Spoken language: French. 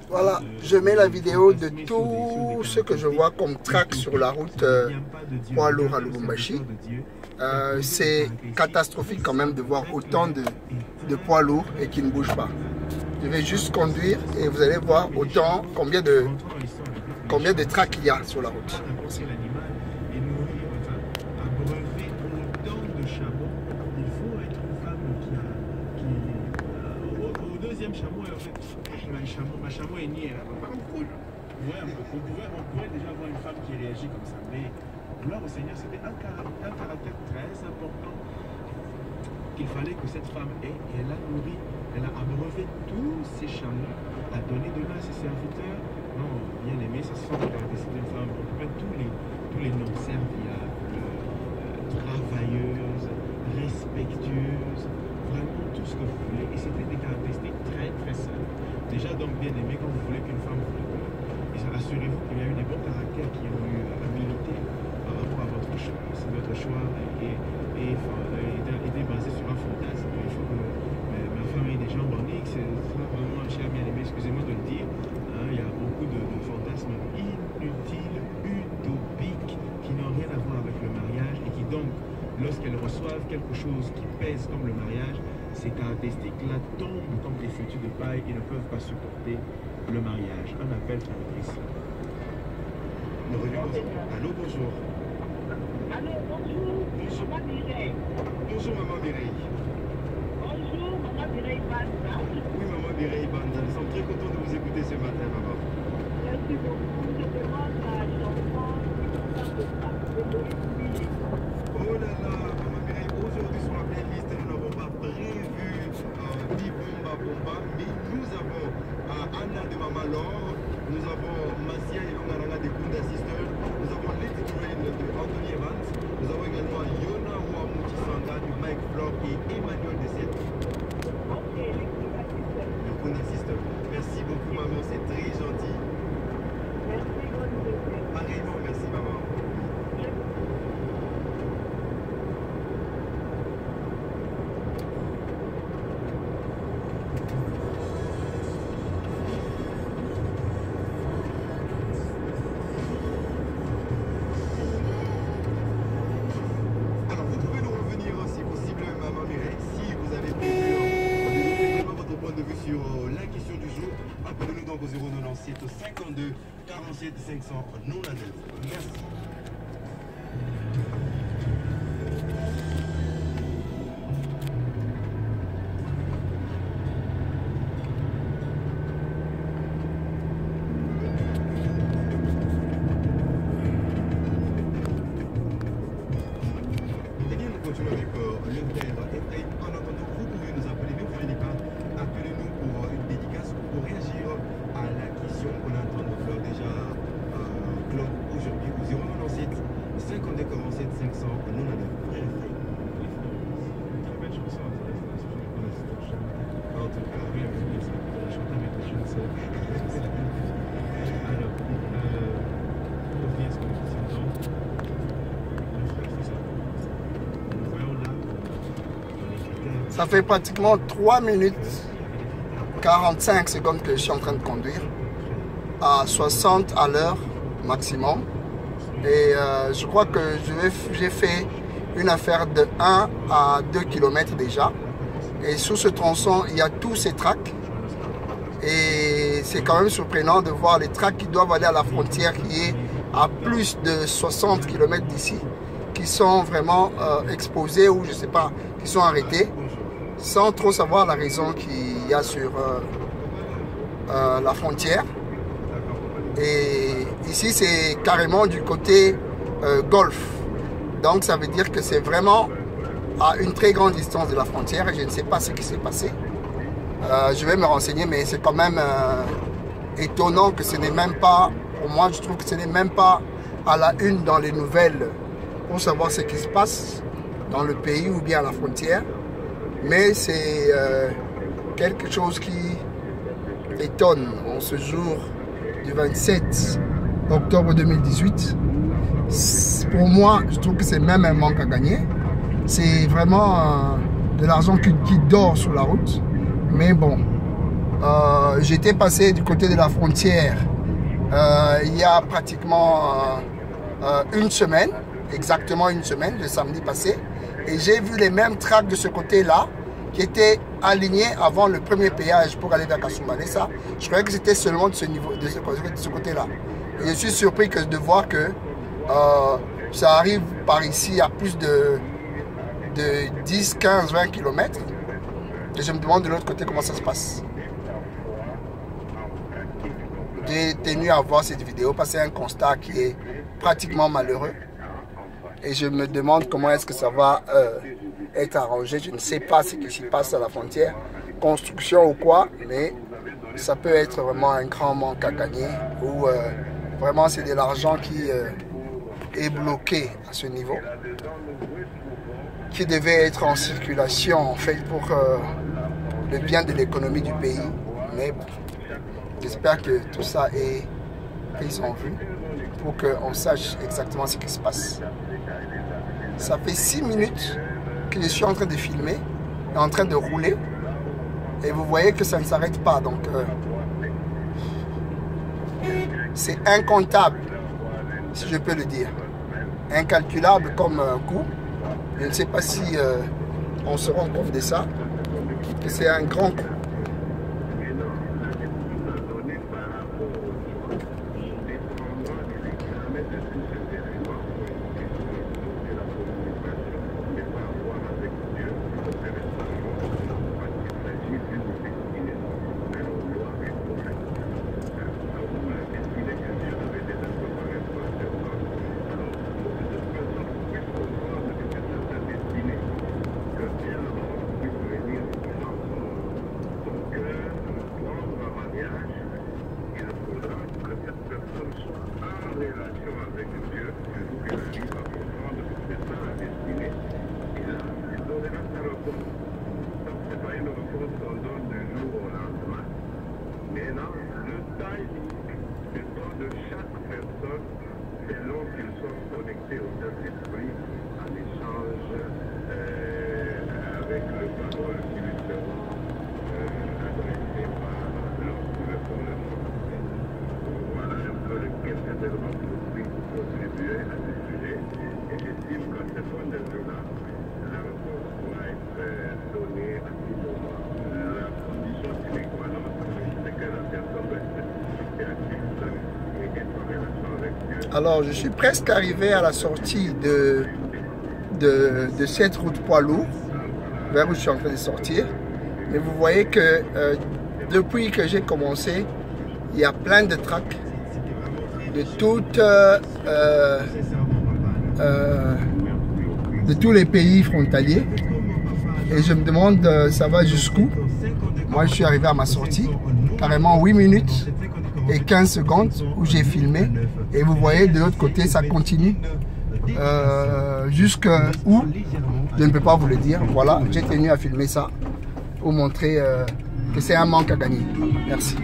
Voilà, je mets la vidéo de tout ce que je vois comme track sur la route poids lourd à Lubumbashi. C'est catastrophique quand même de voir autant de poids lourds et qui ne bougent pas. Je vais juste conduire et vous allez voir autant combien de tracks il y a sur la route. Ma chameau est nié là, pas cool. Ouais, on pourrait déjà avoir une femme qui réagit comme ça, mais gloire au Seigneur, c'était un caractère très important qu'il fallait que cette femme ait, et elle a nourri, elle a abreuvé tous ses chameaux, a donné de l'eau à ses serviteurs. Non, bien aimé, ça se fait de c'est une femme, on peut mettre tous les noms, serviables, travailleuses, respectueuses, vraiment tout ce que vous voulez, et c'était des caractéristiques très très simples. Déjà, donc, bien aimé, quand vous voulez qu'une femme vous réponde, assurez-vous qu'il y a eu des bons caractères qui ont eu habilité par rapport à votre choix. Si votre choix était basé sur un fantasme, il faut que ma femme ait des jambes en X, c'est vraiment, cher bien aimé, excusez-moi de le dire, hein, il y a beaucoup de fantasmes inutiles, utopiques, qui n'ont rien à voir avec le mariage et qui donc, lorsqu'elles reçoivent quelque chose qui pèse comme le mariage, ces caractéristiques-là tombent comme des fétus de paille et ne peuvent pas supporter le mariage. Un appel pour le Christ. Nous revenons. Allô, bonjour. Allô, bonjour. Bonjour. Maman Mireille. Bonjour, maman Mireille. Bonjour, maman Mireille Banda. Oui, maman Mireille Banda. Nous sommes très contents de vous écouter ce matin, maman. Merci beaucoup. Je demande à l'enfant Oh là là, maman Mireille, aujourd'hui sur la playlist, nous n'avons pas prévu Bibomba Bomba, mais nous avons Anna de Maman Laure, nous avons Massia et Longaranga de Kunda Sister, nous avons Lady Rain de Anthony Evans, nous avons également Yona Ouamouti Sanga de Mike Flore et Emmanuel de Sète. Ok, Le Kunda Sister. Merci beaucoup, maman, c'est très gentil. merci, bonne journée. Pareillement, merci, maman. Alors, vous pouvez nous revenir si possible, maman Mireille, si vous avez prévu votre point de vue sur la question du jour. Appelez-nous donc au 097 52 47 500 non à 9. Merci. Eh bien, nous continuons avec le père Ephraim. En attendant, vous pouvez nous appeler, ne vous gênez pas. Appelez-nous pour une dédicace ou pour réagir à la question qu'on est en train de faire déjà, Claude, aujourd'hui au 097 52 47 500 non à 9. Frère Ephraim. Très belle chanson, en tout cas, oui, la chanter avec les jeunes sœurs. Alors, pour revenir à ce que nous disons, le frère fait ça. Nous voyons là, dans les critères. Ça fait pratiquement 3 minutes 45 secondes que je suis en train de conduire à 60 à l'heure maximum. Et je crois que j'ai fait une affaire de 1 à 2 km déjà. Et sous ce tronçon, il y a tous ces tracks. Et c'est quand même surprenant de voir les tracks qui doivent aller à la frontière qui est à plus de 60 km d'ici, qui sont vraiment exposés ou je sais pas, qui sont arrêtés, sans trop savoir la raison qu'il y a sur la frontière. Et ici, c'est carrément du côté golfe. Donc, ça veut dire que c'est vraiment à une très grande distance de la frontière et je ne sais pas ce qui s'est passé. Je vais me renseigner, mais c'est quand même étonnant que ce n'est même pas, pour moi, je trouve que ce n'est même pas à la une dans les nouvelles pour savoir ce qui se passe dans le pays ou bien à la frontière. Mais c'est quelque chose qui étonne en ce jour du 27 octobre 2018. Pour moi, je trouve que c'est même un manque à gagner. C'est vraiment de l'argent qui dort sur la route. Mais bon, j'étais passé du côté de la frontière il y a pratiquement une semaine, exactement une semaine, le samedi passé, et j'ai vu les mêmes tracts de ce côté-là qui étaient alignés avant le premier péage pour aller vers Kasumbalesa. Ça, je croyais que c'était seulement de ce niveau, de ce côté-là. Et je suis surpris de voir que ça arrive par ici à plus de 10, 15, 20 km. Et je me demande de l'autre côté comment ça se passe. J'ai tenu à voir cette vidéo parce que c'est un constat qui est pratiquement malheureux. Et je me demande comment est-ce que ça va être arrangé. Je ne sais pas ce qui se passe à la frontière, construction ou quoi, mais ça peut être vraiment un grand manque à gagner ou vraiment c'est de l'argent qui est bloqué à ce niveau, qui devait être en circulation en fait pour le bien de l'économie du pays. Mais bon, j'espère que tout ça est pris en vue pour qu'on sache exactement ce qui se passe. Ça fait 6 minutes que je suis en train de filmer, en train de rouler, et vous voyez que ça ne s'arrête pas. Donc, c'est incontable, si je peux le dire. Incalculable comme coût. Je ne sais pas si on se rend compte de ça, que c'est un grand coût. Alors, je suis presque arrivé à la sortie de cette route poids lourd, vers où je suis en train de sortir. Mais vous voyez que depuis que j'ai commencé, il y a plein de tracts de tous les pays frontaliers. Et je me demande, ça va jusqu'où? Moi, je suis arrivé à ma sortie, carrément 8 minutes et 15 secondes où j'ai filmé. Et vous voyez, de l'autre côté, ça continue. Jusqu'où, je ne peux pas vous le dire. Voilà, j'ai tenu à filmer ça pour montrer que c'est un manque à gagner. Merci.